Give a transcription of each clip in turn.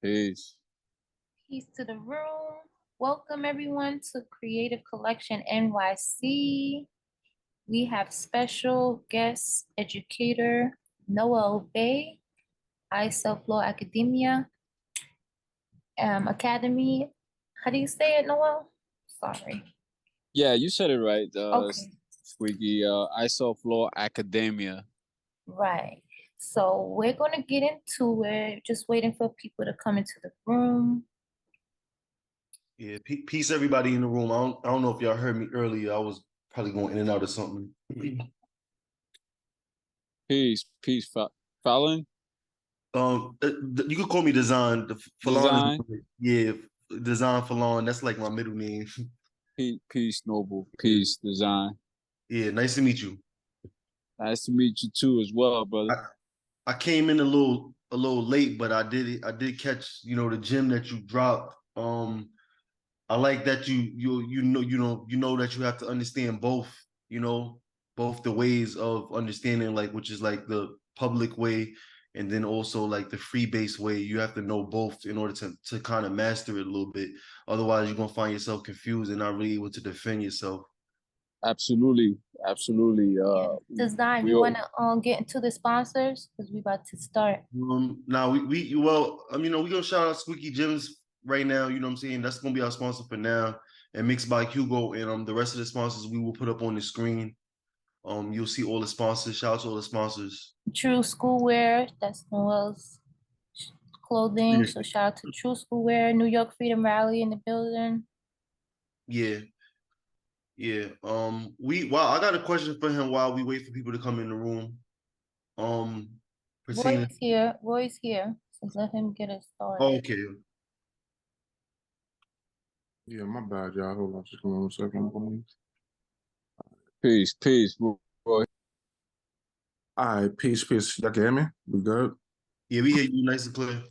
Peace. Peace to the room. Welcome everyone to Creative Collection NYC. We have special guest educator Noel Bey, I Self Law Academia Academy. How do you say it, Noel? Sorry. Yeah, you said it right. Okay. Squeaky. Isoflow Academia. Right. So we're gonna get into it. Just waiting for people to come into the room. Yeah, peace everybody in the room. I don't know if y'all heard me earlier. I was probably going in and out of something. Peace. Fallon? You could call me Design. Design? Yeah, Design Fallon. That's like my middle name. Peace, Noble. Peace, Design. Yeah, nice to meet you. Nice to meet you too as well, brother. I came in a little late, but I did catch, the gem that you dropped. I like that you know that you have to understand both, both the ways of understanding, like, which is like the public way, and then also like the free base way. You have to know both in order to kind of master it a little bit. Otherwise, you're gonna find yourself confused and not really able to defend yourself. Absolutely. Design, you wanna get into the sponsors? Because we about to start. Now we're gonna shout out Squeaky Gems right now. You know what I'm saying? That's gonna be our sponsor for now, and Mixed by Hugo, and the rest of the sponsors we will put up on the screen. You'll see all the sponsors. Shout out to all the sponsors. True School Wear, that's Noel's clothing. So shout out to True School Wear, New York Freedom Rally in the building. Yeah. I got a question for him while we wait for people to come in the room. Roy's here. So let him get us started. Okay. Yeah, my bad, y'all. Hold on, just give me 1 second. Peace, Roy. All right, peace. Y'all can hear me? We good? Yeah, we hear you nice and clear.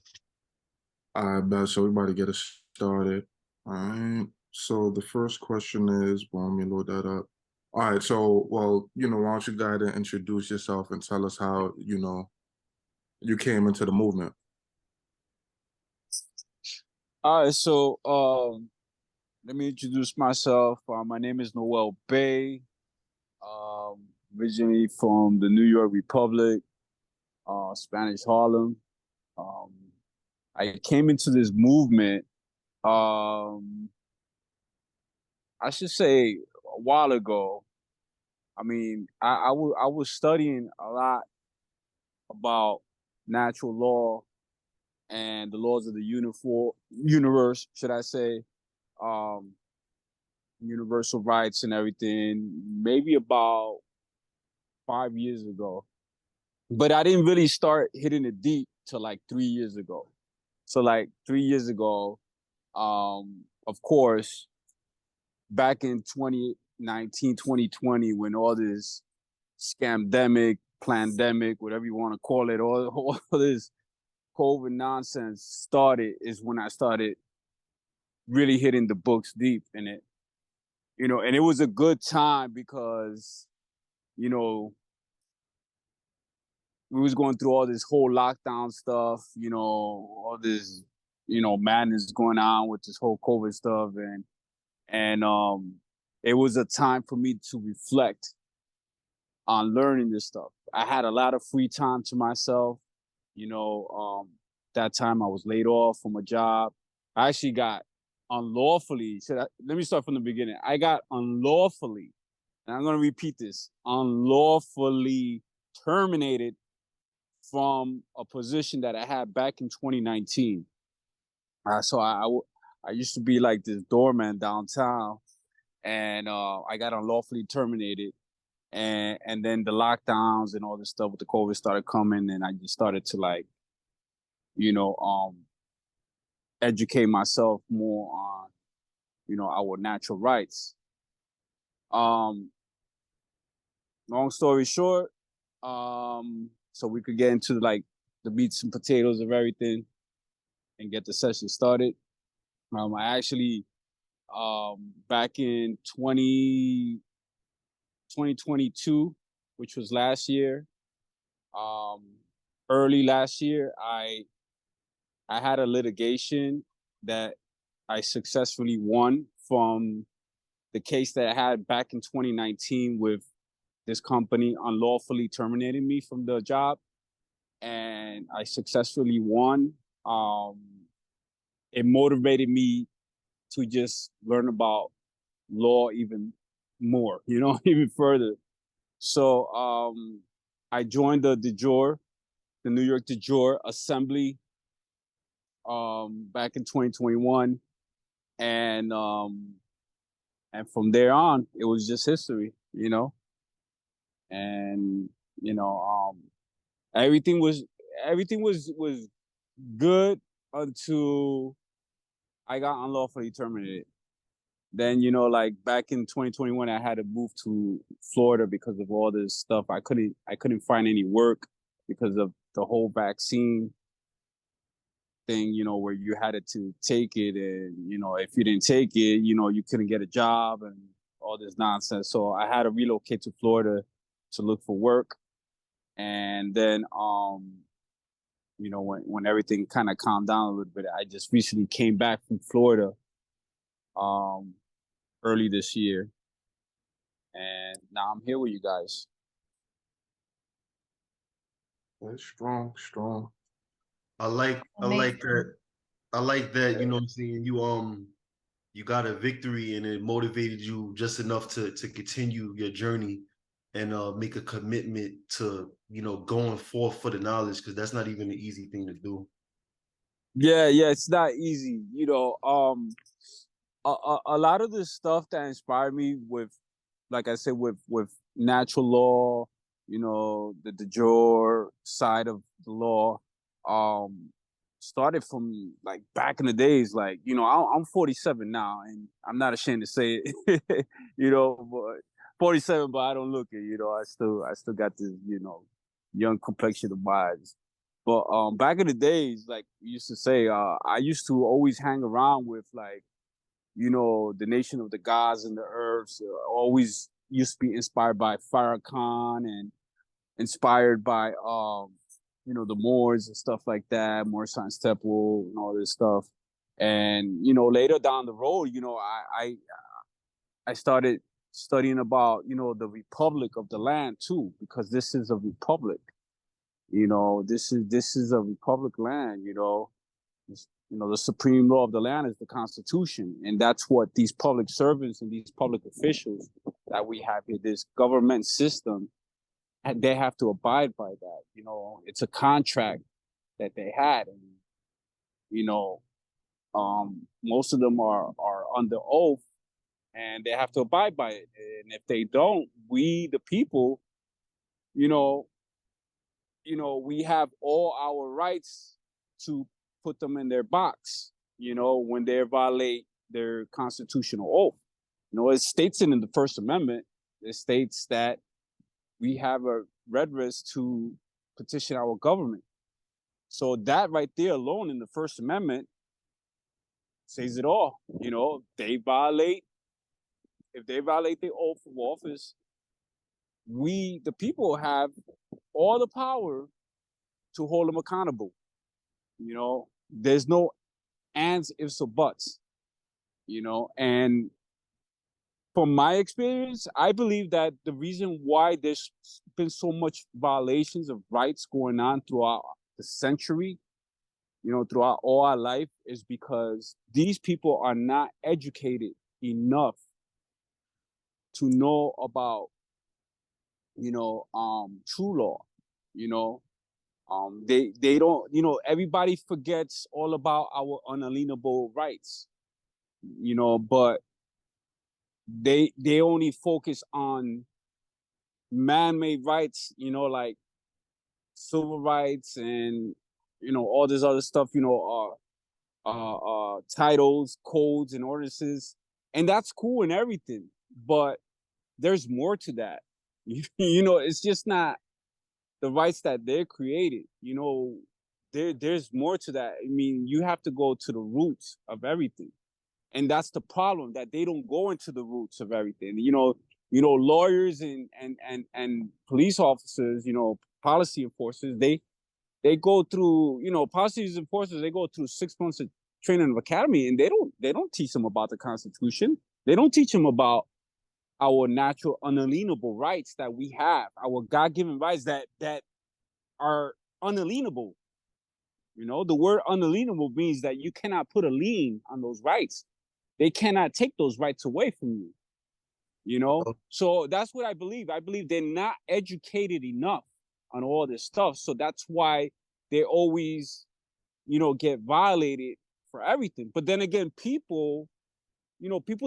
All right, bad. So we about to get us started. All right. So the first question is, well, let me load that up. All right. So, why don't you guys introduce yourself and tell us how, you came into the movement? All right. So, let me introduce myself. My name is Noel Bey. Originally from the New York Republic, Spanish Harlem. I came into this movement, I should say a while ago. I mean, I was studying a lot about natural law and the laws of the universe, should I say, universal rights and everything, maybe about 5 years ago. But I didn't really start hitting it deep till like 3 years ago. So like 3 years ago, of course, back in 2019, 2020, when all this scamdemic, plandemic, whatever you want to call it, all this COVID nonsense started, is when I started really hitting the books deep in it. And it was a good time because, we was going through all this whole lockdown stuff, all this, madness going on with this whole COVID stuff. And it was a time for me to reflect on learning this stuff. I had a lot of free time to myself. That time I was laid off from a job. I actually got unlawfully, let me start from the beginning. I got unlawfully, and I'm going to repeat this, unlawfully terminated from a position that I had back in 2019. So I used to be like this doorman downtown, and I got unlawfully terminated. And then the lockdowns and all this stuff with the COVID started coming, and I just started to educate myself more on, our natural rights. Long story short, so we could get into like the meats and potatoes of everything and get the session started. I actually, back in 2022, which was last year, early last year, I I had a litigation that I successfully won from the case that I had back in 2019 with this company unlawfully terminating me from the job, and I successfully won. It motivated me to just learn about law even more, even further. So I joined the New York de jure Assembly back in 2021, and from there on, it was just history, and you know everything was was good until I got unlawfully terminated. Then, like back in 2021, I had to move to Florida because of all this stuff. I couldn't find any work because of the whole vaccine thing, where you had to take it, and if you didn't take it, you couldn't get a job and all this nonsense. So I had to relocate to Florida to look for work. And then when everything kind of calmed down a little bit, I just recently came back from Florida early this year, and now I'm here with you guys. That's strong, strong. I like that. I like that, you know what I'm saying? You got a victory and it motivated you just enough to continue your journey and make a commitment to, going forth for the knowledge, because that's not even an easy thing to do. Yeah, it's not easy. A lot of the stuff that inspired me with, like I said, with natural law, the de jure side of the law, started from like back in the days. Like, I'm 47 now, and I'm not ashamed to say it, but 47, but I don't look it. I still got this, young complexion of mine. But back in the days, like we used to say, I used to always hang around with like, the nation of the gods and the earths. Always used to be inspired by Farrakhan and inspired by the Moors and stuff like that, Moor Science Temple and all this stuff. And later down the road, I started studying about the republic of the land too, because this is a republic. This is a republic land. The supreme law of the land is the Constitution, and that's what these public servants and these public officials that we have here, this government system, and they have to abide by that. It's a contract that they had, and most of them are under oath, and they have to abide by it. And if they don't, we the people, we have all our rights to put them in their box, when they violate their constitutional oath. It states it in the First Amendment. It states that we have a redress to petition our government. So that right there alone in the First Amendment says it all. If they violate the oath of office, we, the people, have all the power to hold them accountable. There's no ands, ifs, or buts. And from my experience, I believe that the reason why there's been so much violations of rights going on throughout the century, throughout all our life, is because these people are not educated enough to know about, true law. They don't, everybody forgets all about our unalienable rights, but they only focus on man-made rights, like civil rights and, all this other stuff, titles, codes, and ordinances. And that's cool and everything, but there's more to that. It's just not the rights that they're created. There's more to that. I mean, you have to go to the roots of everything. And that's the problem, that they don't go into the roots of everything. Lawyers and police officers, policy enforcers, they go through, prosecutors and enforcers, they go through 6 months of training of academy, and they don't teach them about the Constitution. They don't teach them about our natural unalienable rights that we have, our God-given rights that are unalienable. The word unalienable means that you cannot put a lien on those rights. They cannot take those rights away from you. So that's what I believe. I believe they're not educated enough on all this stuff. So that's why they always, get violated for everything. But then again, people's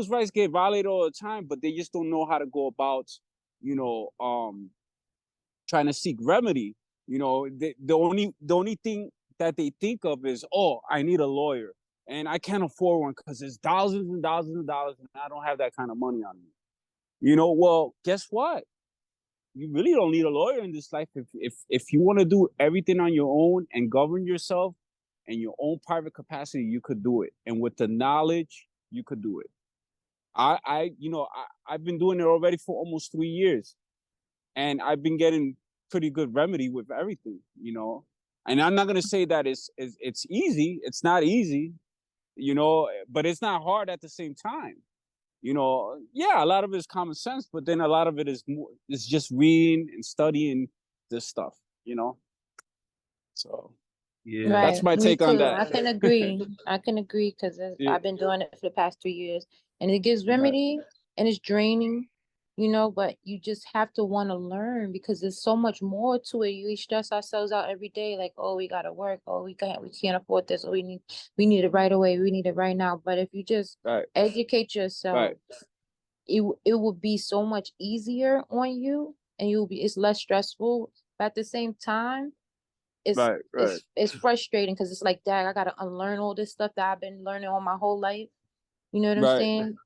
rights get violated all the time, but they just don't know how to go about, trying to seek remedy. The only thing that they think of is, oh, I need a lawyer, and I can't afford one because there's thousands and thousands of dollars, and I don't have that kind of money on me. Well, guess what? You really don't need a lawyer in this life. If you want to do everything on your own and govern yourself in your own private capacity, you could do it. And with the knowledge, you could do it. I've been doing it already for almost 3 years, and I've been getting pretty good remedy with everything. And I'm not gonna say that it's easy. It's not easy, but it's not hard at the same time. Yeah, a lot of it is common sense, but then a lot of it is more, it's just reading and studying this stuff. So Yeah. Right. that's my Me take on too. that. I can agree. I can agree because Yeah. I've been doing it for the past 3 years, and it gives remedy, and it's draining, but you just have to want to learn because there's so much more to it. We stress ourselves out every day, like, oh, we gotta work, oh, we can't afford this, oh, we need it right away, we need it right now. But if you just Right. educate yourself, Right. it will be so much easier on you, and it's less stressful. But at the same time, Right. it's frustrating because it's like, dang, I gotta unlearn all this stuff that I've been learning all my whole life. You know what I'm Right. saying?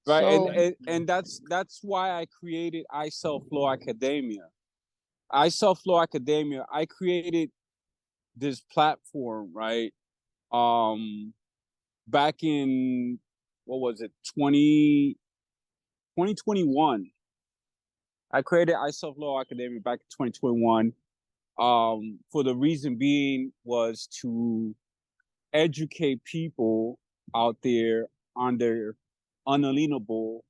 Right. So And that's why I created iSelf Law Academia. iSelf Law Academia, I created this platform, right? Back in, what was it, 2021. I created iSelf Law Academia back in 2021. For the reason being was to educate people out there on their unalienable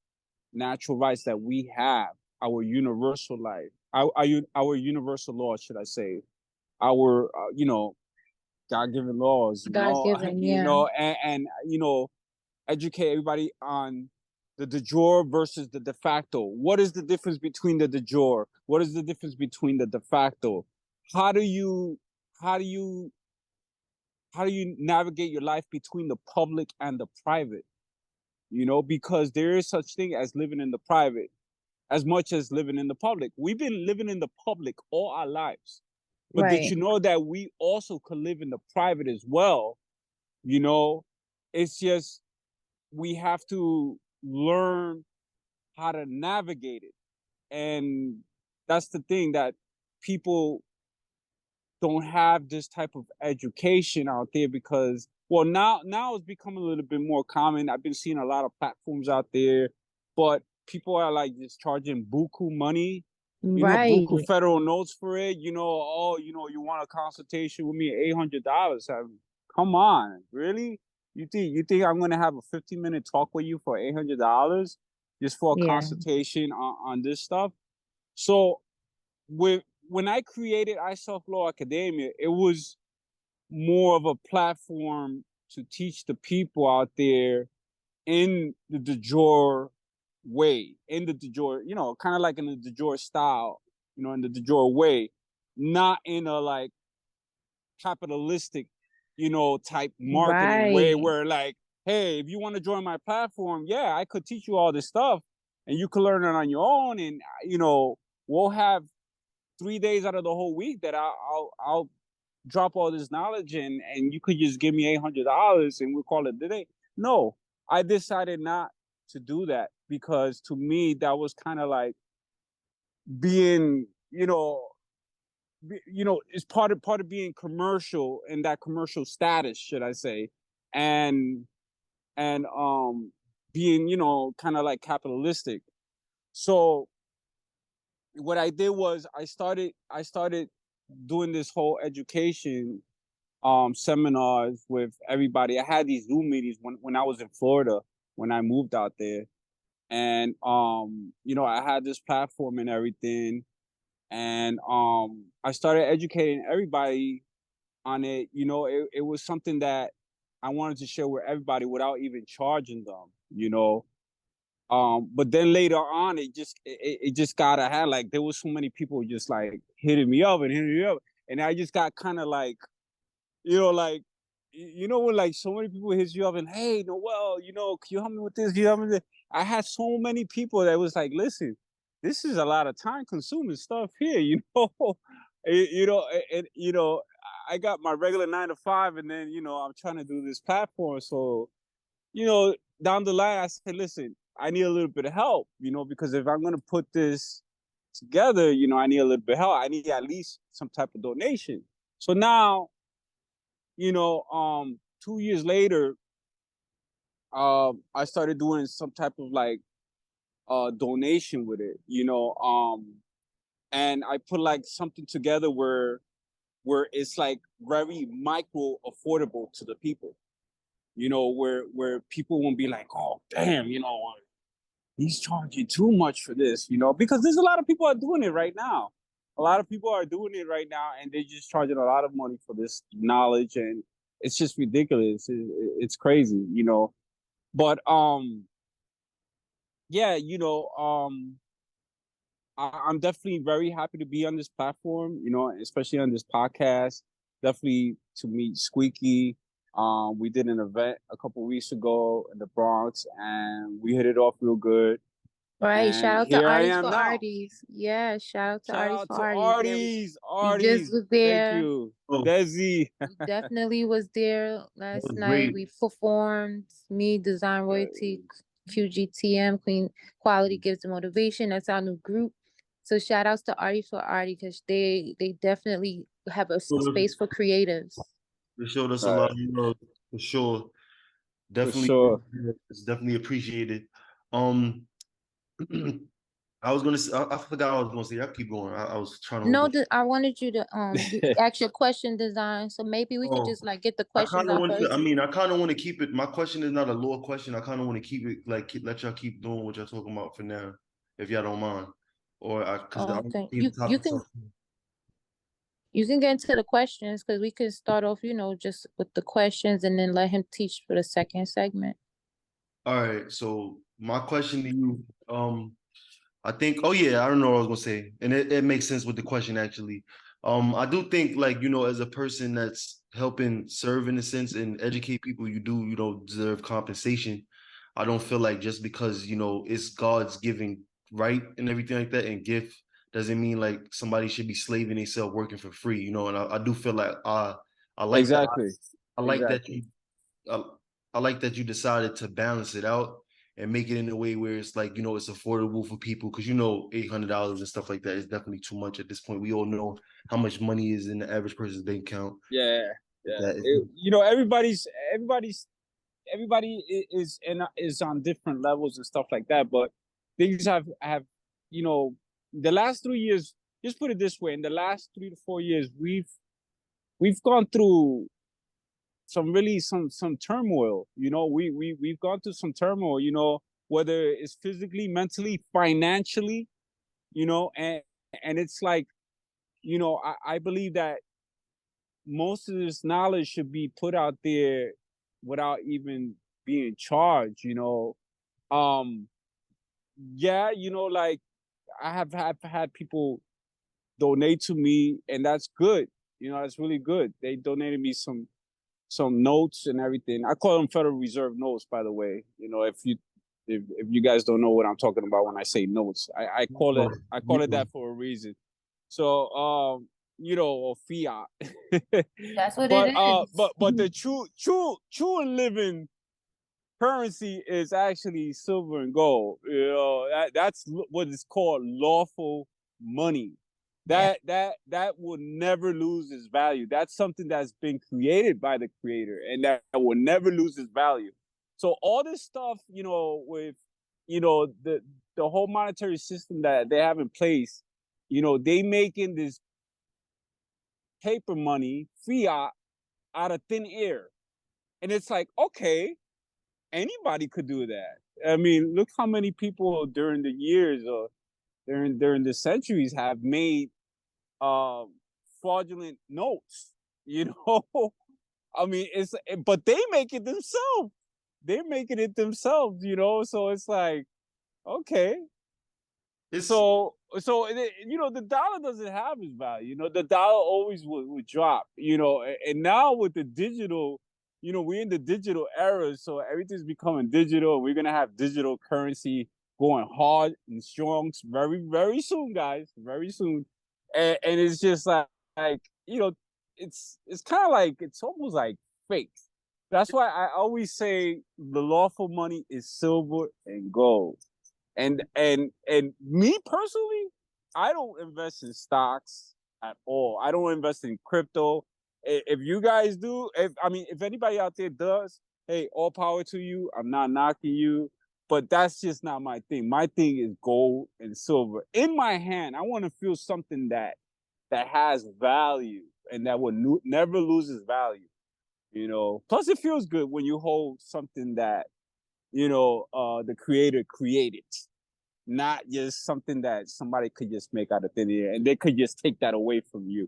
natural rights that we have, our universal life, our universal law, should I say, our God-given laws, God-given, yeah. and educate everybody on the de jure versus the de facto. What is the difference between the de jure? What is the difference between the de facto? How do you how do you how do you navigate your life between the public and the private? Because there is such thing as living in the private as much as living in the public. We've been living in the public all our lives. But did Right. you know that we also could live in the private as well? It's just we have to learn how to navigate it. And that's the thing, that people don't have this type of education out there because, well, now it's becoming a little bit more common. I've been seeing a lot of platforms out there, but people are like just charging buku money, Right. buku federal notes for it. Oh, you want a consultation with me, $800? Come on, really? You think I'm gonna have a 15-minute talk with you for $800 just for a Yeah. consultation on this stuff? So when I created iSelf Law Academia, it was more of a platform to teach the people out there in the de jure way, in the de jure, kind of like in the de jure style, in the de jure way, not in a like capitalistic, type marketing way Right. where like, hey, if you want to join my platform, yeah, I could teach you all this stuff and you can learn it on your own. And, we'll have 3 days out of the whole week that I'll drop all this knowledge in, and you could just give me $800 and we'll call it a day. No, I decided not to do that because to me that was kind of like being, it's part of being commercial, and that commercial status, should I say, and being, kind of like capitalistic. So what I did was I started doing this whole education seminars with everybody. I had these Zoom meetings when I was in Florida, when I moved out there. And you know, I had this platform and everything. And I started educating everybody on it. You know, it was something that I wanted to share with everybody without even charging them, you know. But then later on, it just got ahead. Like there was so many people just like hitting me up and hitting me up, and I just got kind of like, you know, like, you know, when like so many people hit you up and, hey, Noel, you know, can you help me with this? Can you help me with this? I had so many people that was like, listen, this is a lot of time consuming stuff here, you know. You know, and you know, I got my regular 9 to 5, and then you know, I'm trying to do this platform. So, you know, down the line, I said, listen, I need a little bit of help, you know, because if I'm gonna put this together, you know, I need a little bit of help. I need at least some type of donation. So now, you know, 2 years later, I started doing some type of like donation with it, you know, and I put like something together where it's like very micro affordable to the people, you know, where people won't be like, oh damn, you know, he's charging too much for this, you know, because there's a lot of people are doing it right now. A lot of people are doing it right now, and they're just charging a lot of money for this knowledge, and it's just ridiculous. It's crazy, you know. But yeah, you know, I'm definitely very happy to be on this platform, you know, especially on this podcast. Definitely to meet Squeaky. We did an event a couple weeks ago in the Bronx, and we hit it off real good. Right. Shout And out to here I Artists am for now. Arties. Yeah, shout out to Shout Artists out for to Arties. Yeah, Arties, we just Arties. was Thank there. you, Oh, Desi. We definitely was there that last was night. great. We performed. Me, Design Royalty, QGTM, Queen Quality Gives the Motivation. That's our new group. So shout outs to Artists for Artie, because they definitely have a space for creatives. They showed us a lot Right, of love for sure. for Definitely, sure. it's definitely appreciated. Um, I was gonna say, I forgot what I was gonna say. I keep going. I was trying to hold No, on. I wanted you to you ask your question, Design. So maybe we could Oh, just like get the I questions kind of out want to. I first. mean, I kind of want to keep it. My question is not a lore question. I kind of want to keep it like let y'all keep doing what y'all talking about for now, if y'all don't mind. Or I because I don't Okay. think the You topic. can get into the questions, because we can start off, you know, just with the questions and then let him teach for the second segment. All right. So my question to you, I think, oh yeah, I don't know what I was gonna say. And it makes sense with the question actually. I do think like, as a person that's helping serve in a sense and educate people, you do, deserve compensation. I don't feel like just because, it's God's giving right and everything like that and gift doesn't mean like somebody should be slaving themselves working for free, and I do feel like I like that Exactly, I like that exactly. I, I like that you decided to balance it out and make it in a way where it's like, it's affordable for people because $800 and stuff like that is definitely too much at this point. We all know how much money is in the average person's bank account. Yeah, yeah. That is You know, everybody is on different levels and stuff like that. But things have you know, the last 3 years. Just put it this way: in the last 3 to 4 years, we've gone through some turmoil. You know, we've gone through some turmoil. You know, whether it's physically, mentally, financially. You know, and it's like, you know, I believe that most of this knowledge should be put out there without even being charged, you know. Um, yeah, you know, like I have had people donate to me, and that's good. You know, that's really good. They donated me some notes and everything. I call them Federal Reserve notes, by the way. You know, if you guys don't know what I'm talking about when I say notes, I call it that for a reason. So you know, or fiat. That's what it is. But the true and living currency is actually silver and gold. You know, that's what is called lawful money. Yeah. That will never lose its value. That's something that's been created by the creator, and that will never lose its value. So all this stuff, you know, with the whole monetary system that they have in place, you know, they making this paper money, fiat, out of thin air. And it's like, okay, anybody could do that. I mean, look how many people during the years or during the centuries have made fraudulent notes. You know, I mean, but they make it themselves. They're making it themselves. You know, so it's like, okay, It's so you know, the dollar doesn't have its value. You know, the dollar always would drop. You know, and now with the digital, you know, we're in the digital era, so everything's becoming digital. We're gonna have digital currency going hard and strong very soon, guys, very soon. And it's just like you know, it's kind of like it's almost like fake. That's why I always say the lawful money is silver and gold. And me personally, I don't invest in stocks at all. I don't invest in crypto. If you guys do, if anybody out there does, hey, all power to you. I'm not knocking you, but that's just not my thing. My thing is gold and silver in my hand. I want to feel something that has value and that will never loses value. You know, plus it feels good when you hold something that the creator created, not just something that somebody could just make out of thin air, and they could just take that away from you.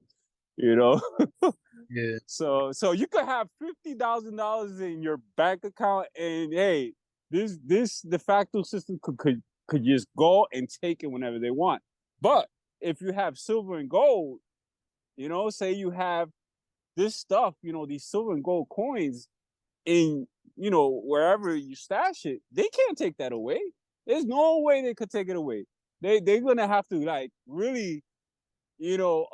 You know, yeah. so you could have $50,000 in your bank account, and hey, this de facto system could just go and take it whenever they want. But if you have silver and gold, you know, say you have this stuff, you know, these silver and gold coins in, you know, wherever you stash it, they can't take that away. There's no way they could take it away. They're gonna have to like really, you know,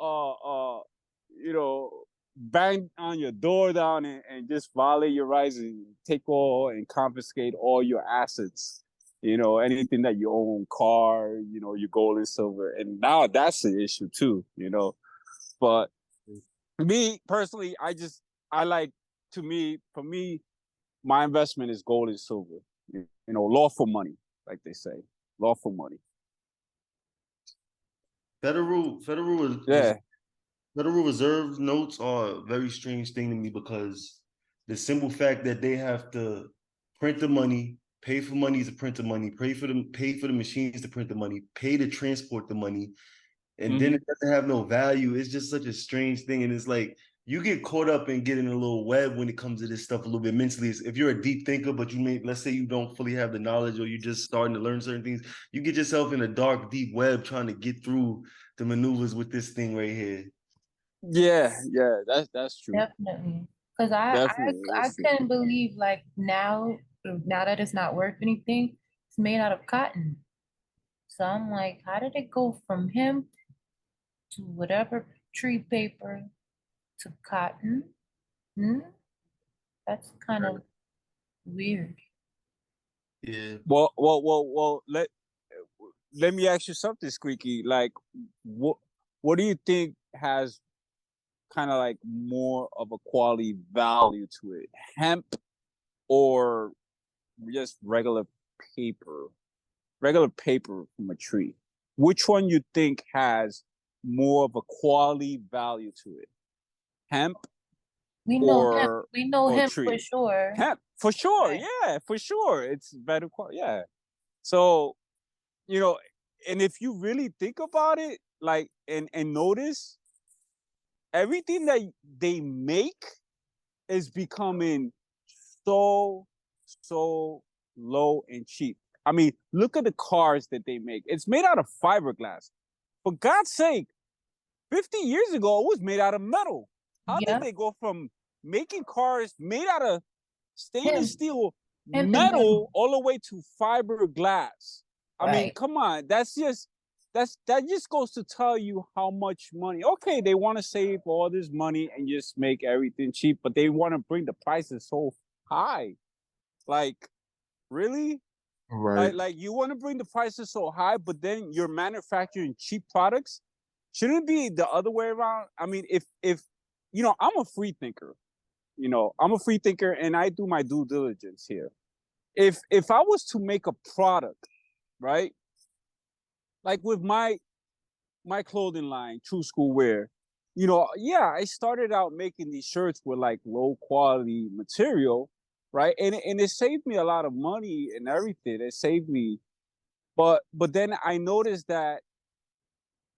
bang on your door down and just violate your rights and take all and confiscate all your assets. You know, anything that you own, car, you know, your gold and silver. And now that's an issue too, you know. But me personally, I like for me, my investment is gold and silver. You know, lawful money, like they say, lawful money. Federal Reserve notes are a very strange thing to me because the simple fact that they have to print the money, pay for money to print the money, pay for the machines to print the money, pay to transport the money, and then it doesn't have no value. It's just such a strange thing, and it's like you get caught up in getting a little web when it comes to this stuff a little bit mentally. If you're a deep thinker, but let's say you don't fully have the knowledge, or you're just starting to learn certain things, you get yourself in a dark, deep web trying to get through the maneuvers with this thing right here. Yeah, that's true. Definitely. Because Definitely, I that's true. couldn't believe like now that it's not worth anything, it's made out of cotton. So I'm like, how did it go from hemp to whatever tree paper to cotton? Hmm? That's kind of weird. Yeah. Well. Let me ask you something, Squeaky. Like, what do you think has kind of like more of a quality value to it, hemp or just paper, regular paper from a tree? Which one you think has more of a quality value to it, hemp We know hemp. or We know hemp for tree? sure. Hemp for sure, Right. yeah, for sure. It's better quality, yeah. So you know, and if you really think about it, like and notice everything that they make is becoming so low and cheap. I mean, look at the cars that they make. It's made out of fiberglass. For God's sake, 50 years ago, it was made out of metal. How did Yeah. they go from making cars made out of stainless Hemp. steel Hemp and metal. metal all the way to fiberglass? I mean, Right. come on. That just goes to tell you how much money. Okay, they want to save all this money and just make everything cheap, but they want to bring the prices so high. Like, really? Right. Like you want to bring the prices so high, but then you're manufacturing cheap products? Shouldn't it be the other way around? I mean, if you know, I'm a free thinker. You know, I'm a free thinker and I do my due diligence here. If I was to make a product, right? Like with my clothing line, True School Wear, yeah, I started out making these shirts with like low quality material, right? And it saved me a lot of money and everything. It saved me, but then I noticed that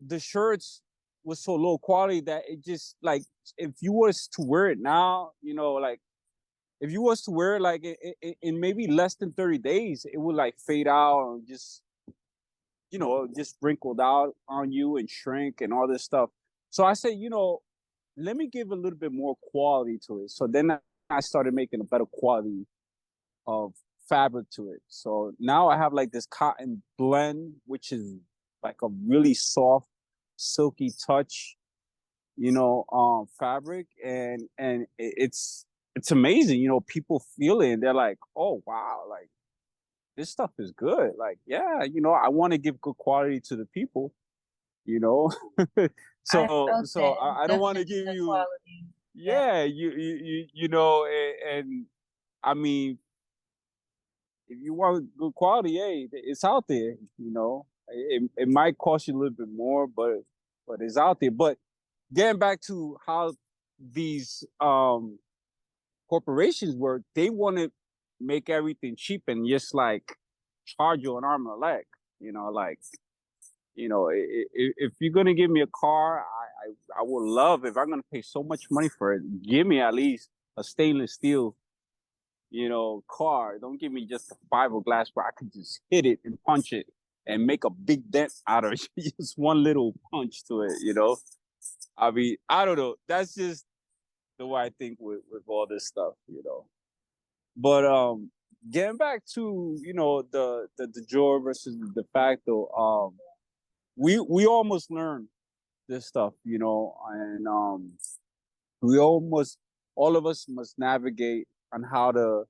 the shirts was so low quality that it just like, if you was to wear it now, like if you was to wear it like in maybe less than 30 days, it would like fade out and just wrinkled out on you and shrink and all this stuff. So I said, let me give a little bit more quality to it. So then I started making a better quality of fabric to it. So now I have like this cotton blend, which is like a really soft, silky touch, fabric, and it's amazing. People feel it and they're like, oh wow, like this stuff is good. Like, yeah, I want to give good quality to the people, you know. I so felt so that. I, It's I don't want to definitely give good you, quality. Yeah. yeah, and I mean, if you want good quality, hey, it's out there. It might cost you a little bit more, but it's out there. But getting back to how these corporations work, they want to make everything cheap and just like charge you an arm and a leg. Like, if you're gonna give me a car, I would love, if I'm gonna pay so much money for it, give me at least a stainless steel, car. Don't give me just a fiberglass where I could just hit it and punch it and make a big dent out of it. Just one little punch to it. I mean, I don't know. That's just the way I think with all this stuff. But getting back to the jor versus the de facto, we almost learned this stuff, and we almost, all of us must navigate on how to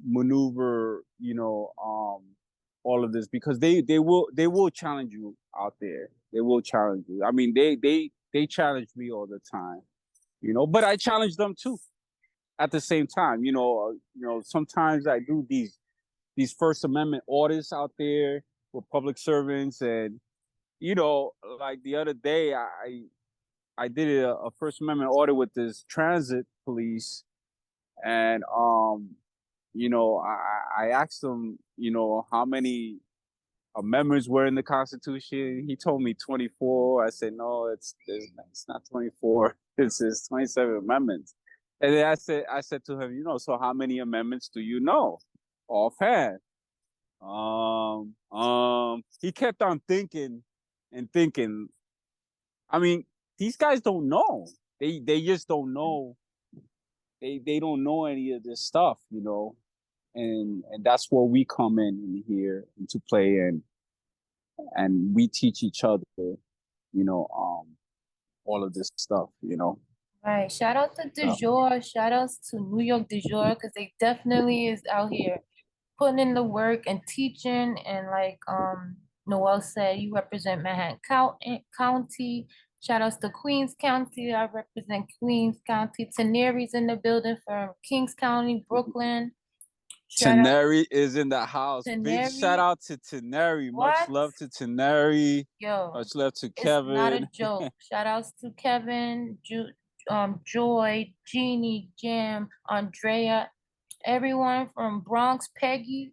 maneuver, all of this, because they will challenge you out there. They will challenge you. I mean, they challenge me all the time, but I challenge them too at the same time. Sometimes I do these First Amendment audits out there with public servants, and like the other day, I did a First Amendment audit with this transit police, and I asked him, how many amendments were in the Constitution. He told me 24. I said, no, it's not 24. It's 27 amendments. And then I said to him, so how many amendments do you know offhand? He kept on thinking and thinking. I mean, these guys don't know. They just don't know. They don't know any of this stuff, and that's where we come in here into play, and we teach each other, all of this stuff. Right. Shout out to Du Jour. Shout outs to New York Du Jour, because they definitely is out here putting in the work and teaching. And like Noel said, you represent Manhattan County. Shout outs to Queens County. I represent Queens County. Teneri's in the building from Kings County, Brooklyn. Shout out Teneri is in the house. Big shout Teneri. out to Teneri. Much What? love to Teneri. Yo, Much love to it's not a Kevin. joke. Shout outs to Kevin, Joy, Jeannie, Jim, Andrea, everyone from Bronx, Peggy,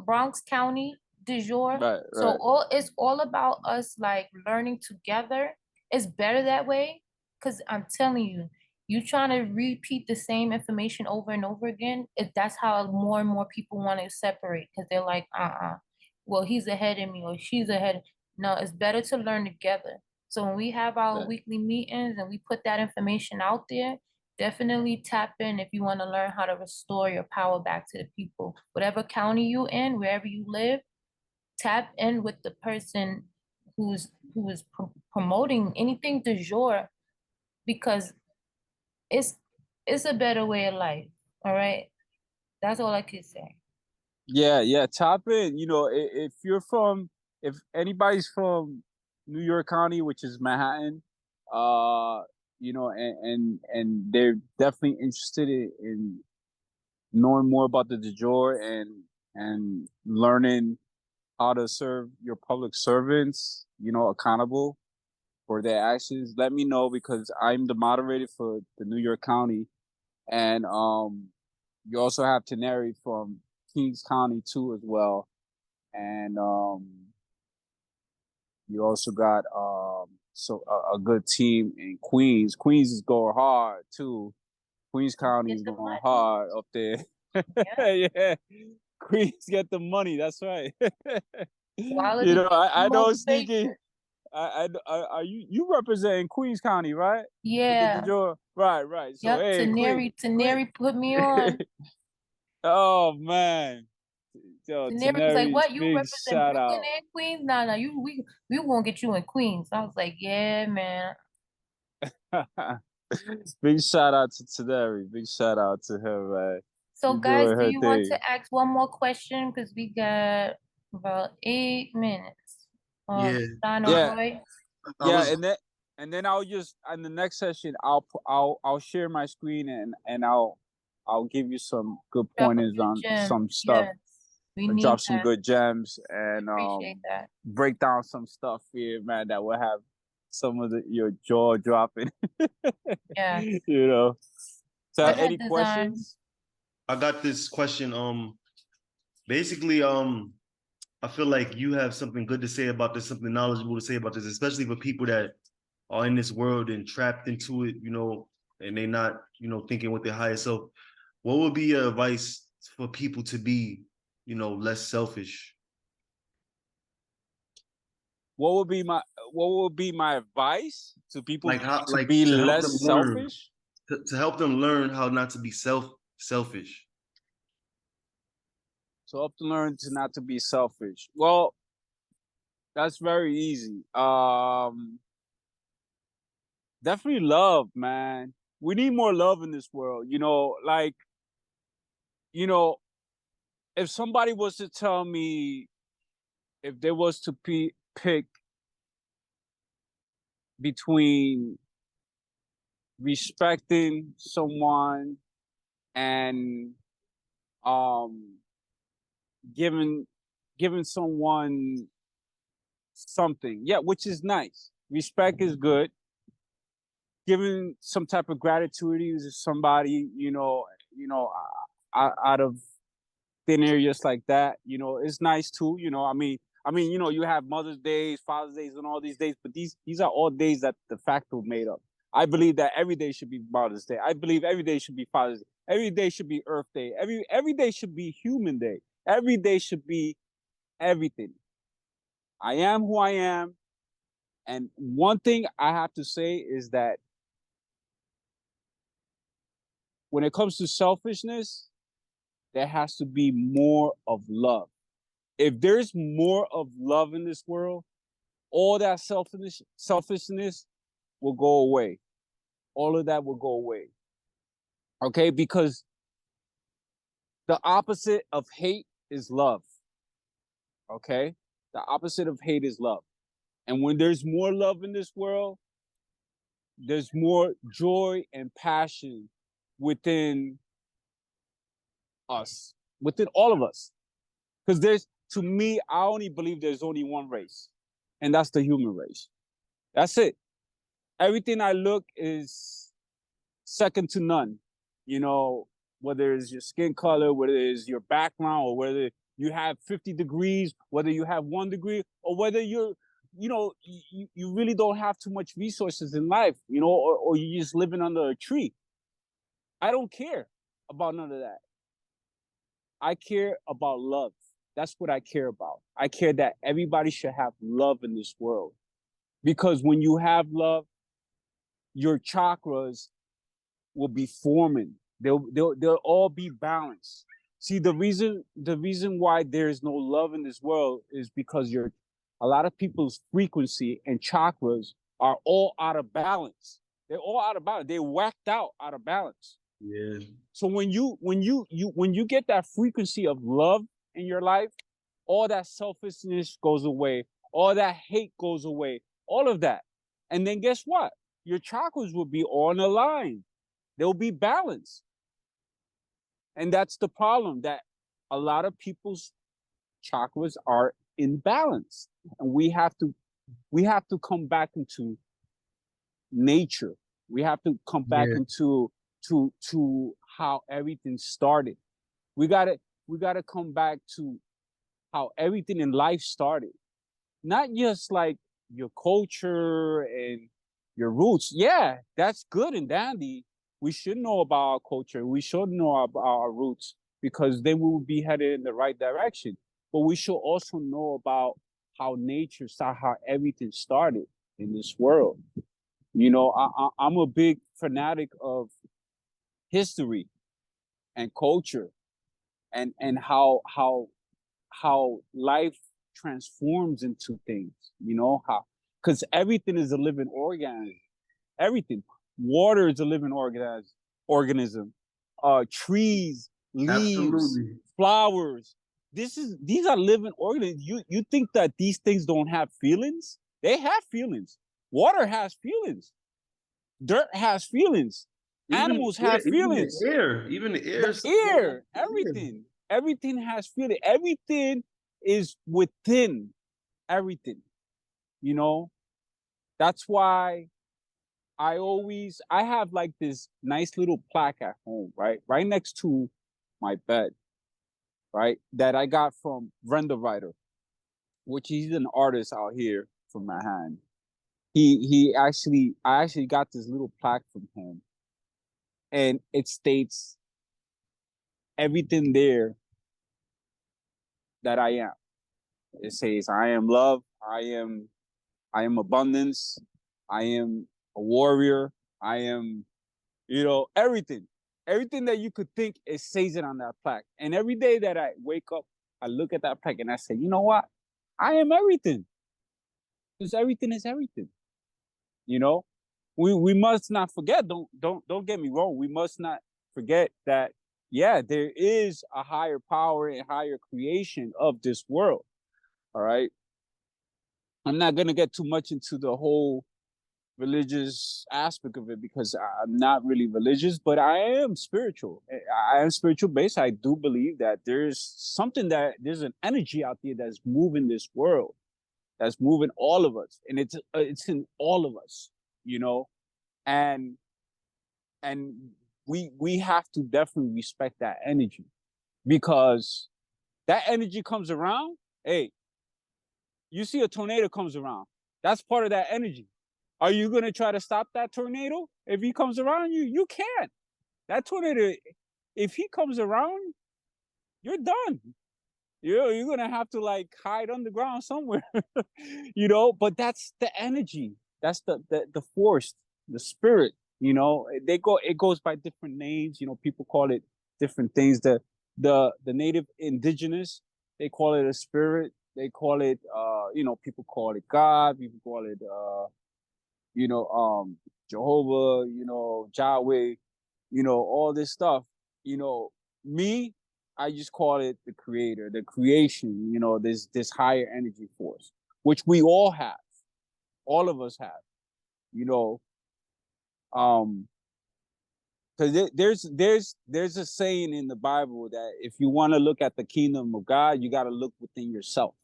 Bronx County, du jour. Right, So right. it's all about us like learning together. It's better that way, because I'm telling you, you trying to repeat the same information over and over again. That's how more and more people want to separate, because they're like, well, he's ahead of me or she's ahead. No, it's better to learn together. So when we have our Right. weekly meetings and we put that information out there, definitely tap in if you want to learn how to restore your power back to the people. Whatever county you in, wherever you live, tap in with the person who is promoting anything du jour, because it's it's a better way of life. All right, that's all I could say. Yeah. Tap in. If anybody's from New York County, which is Manhattan, and they're definitely interested in knowing more about the de jure and learning how to serve your public servants, accountable for their actions, let me know, because I'm the moderator for the New York County, and you also have Teneri from Kings County too as well, and you also got a good team in Queens. Queens is going hard too. Queens County is going hard up there. Yeah. Yeah. Queens get the money. That's right. Quality You know, I know motivation. Sneaky. Are you representing Queens County, right? Yeah. Right. So Yep. hey, Teneri put me on. Oh man. Yo, Teneri was like, Teneri's "What, you big represent shout Brooklyn out. and Queens? Nah, we won't get you in Queens." I was like, "Yeah, man." Big shout out to Teneri. Big shout out to her, man. So, She's guys, doing do her you want thing. to ask one more question? Because we got about 8 minutes. Yeah. Don or Yeah. Roy? I Yeah, was and then I'll just in the next session I'll share my screen, and I'll give you some good Drop a pointers few on gems. some stuff, Yes, we and need drop some that. good gems, and Appreciate that. break down some stuff here, man, that will have some of your jaw dropping. Yeah. You know. So Go ahead, any Design. questions? I got this question. Basically, I feel like you have something good to say about this, something knowledgeable to say about this, especially for people that are in this world and trapped into it, and they not, thinking with their higher self. What would be your advice for people to be, less selfish? What would be my advice to people Like how, to be to help less them learn, selfish? to help them learn how not to be selfish. So up to learn to not to be selfish. Well, that's very easy. Definitely love, man. We need more love in this world. Like, you know, if somebody was to tell me, if there was to pick between respecting someone and um giving someone something, yeah, which is nice. Respect is good. Giving some type of gratitude to somebody, out of thin air, just like that, it's nice too. You have Mother's Days, Father's Days, and all these days, but these are all days that de facto made up. I believe that every day should be Mother's Day. I believe every day should be Father's Day. Every day should be Earth Day. Every day should be Human Day. Every day should be everything. I am who I am. And one thing I have to say is that when it comes to selfishness, there has to be more of love. If there's more of love in this world, all that selfishness will go away. All of that will go away. Okay? Because the opposite of hate is love. Okay? The opposite of hate is love. And when there's more love in this world, there's more joy and passion within us, within all of us. Because to me, I only believe there's only one race, and that's the human race. That's it. Everything I look is second to none. Whether it's your skin color, whether it's your background, or whether you have 50 degrees, whether you have 1 degree, or whether you really don't have too much resources in life, or you're just living under a tree. I don't care about none of that. I care about love. That's what I care about. I care that everybody should have love in this world. Because when you have love, your chakras will be forming. They'll all be balanced. See, the reason why there is no love in this world is because a lot of people's frequency and chakras are all out of balance. They're all out of balance. They're whacked out of balance. Yeah. So when you get that frequency of love in your life, all that selfishness goes away, all that hate goes away, all of that. And then guess what? Your chakras will be on a line. They'll be balanced. And that's the problem, that a lot of people's chakras are imbalanced. And we have to come back into nature. We have to come back into to how everything started. We gotta come back to how everything in life started. Not just like your culture and your roots. Yeah, that's good and dandy. We should know about our culture. We should know about our roots, because then we will be headed in the right direction. But we should also know about how nature started, how everything started in this world. You know, I'm a big fanatic of history and culture, and how life transforms into things. You know how, because everything is a living organism. Everything. Water is a living organism. Trees, leaves, Absolutely. flowers. These are living organisms. You think that these things don't have feelings? They have feelings. Water has feelings. Dirt has feelings. Animals have feelings. Even the air, The air, everything has feeling. Everything is within everything. You know, that's why I have like this nice little plaque at home, right next to my bed, right, that I got from Brenda Writer, which he's an artist out here from Manhattan. I actually got this little plaque from him, and it states everything there that I am. It says I am love, I am abundance, I am a warrior, I am, you know, everything. Everything that you could think, it says it on that plaque. And every day that I wake up, I look at that plaque and I say, you know what? I am everything. Because everything is everything. You know? We must not forget, don't get me wrong. We must not forget that, yeah, there is a higher power and higher creation of this world. All right. I'm not gonna get too much into the whole religious aspect of it, because I'm not really religious, but I am spiritual. I am spiritual based. I do believe that there's an energy out there that's moving this world, that's moving all of us, and it's in all of us, you know, and and we have to definitely respect that energy, because that energy comes around. Hey, you see a tornado comes around. That's part of that energy. Are you going to try to stop that tornado if he comes around you? You can't. That tornado, if he comes around, you're done. You're going to have to like hide underground somewhere, you know, but that's the energy. That's the force, the spirit, you know, it goes by different names. You know, people call it different things. The native indigenous, they call it a spirit. They call it, you know, people call it God. People call it, you know, Jehovah, you know, Yahweh, you know, all this stuff. You know, me, I just call it the creator, the creation, you know, this higher energy force, which we all have, all of us have, you know. Because there's a saying in the Bible that if you want to look at the kingdom of God, you got to look within yourself.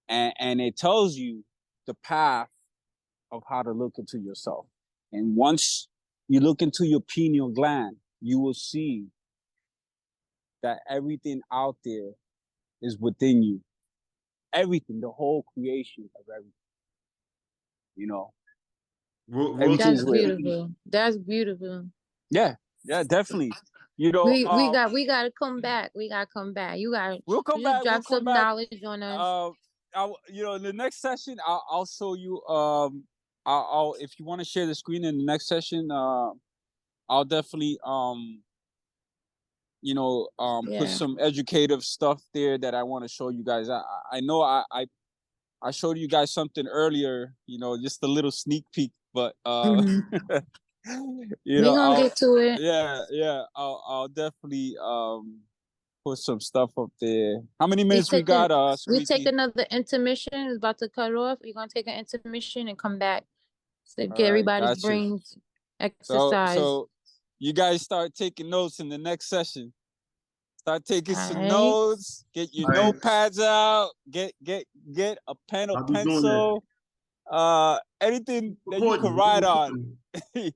And it tells you the path of how to look into yourself. And once you look into your pineal gland, you will see that everything out there is within you. Everything, the whole creation of everything. You know, That's beautiful. That's beautiful. Yeah, definitely. You know, we gotta come back. We gotta come back. We'll come back. Drop some knowledge on us. You know, in the next session, I'll show you. I'll if you want to share the screen in the next session, I'll definitely you know, put some educative stuff there that I want to show you guys. I know I showed you guys something earlier, you know, just a little sneak peek, but you know, I'll get to it. Yeah, I'll definitely put some stuff up there. How many minutes we got? We take another intermission. It's about to cut off. We're gonna take an intermission and come back. So get everybody's brains exercise. So you guys start taking notes in the next session. Start taking some notes. Get your notepads out. Get a pen or pencil. Anything that you Recording, can ride on. recording.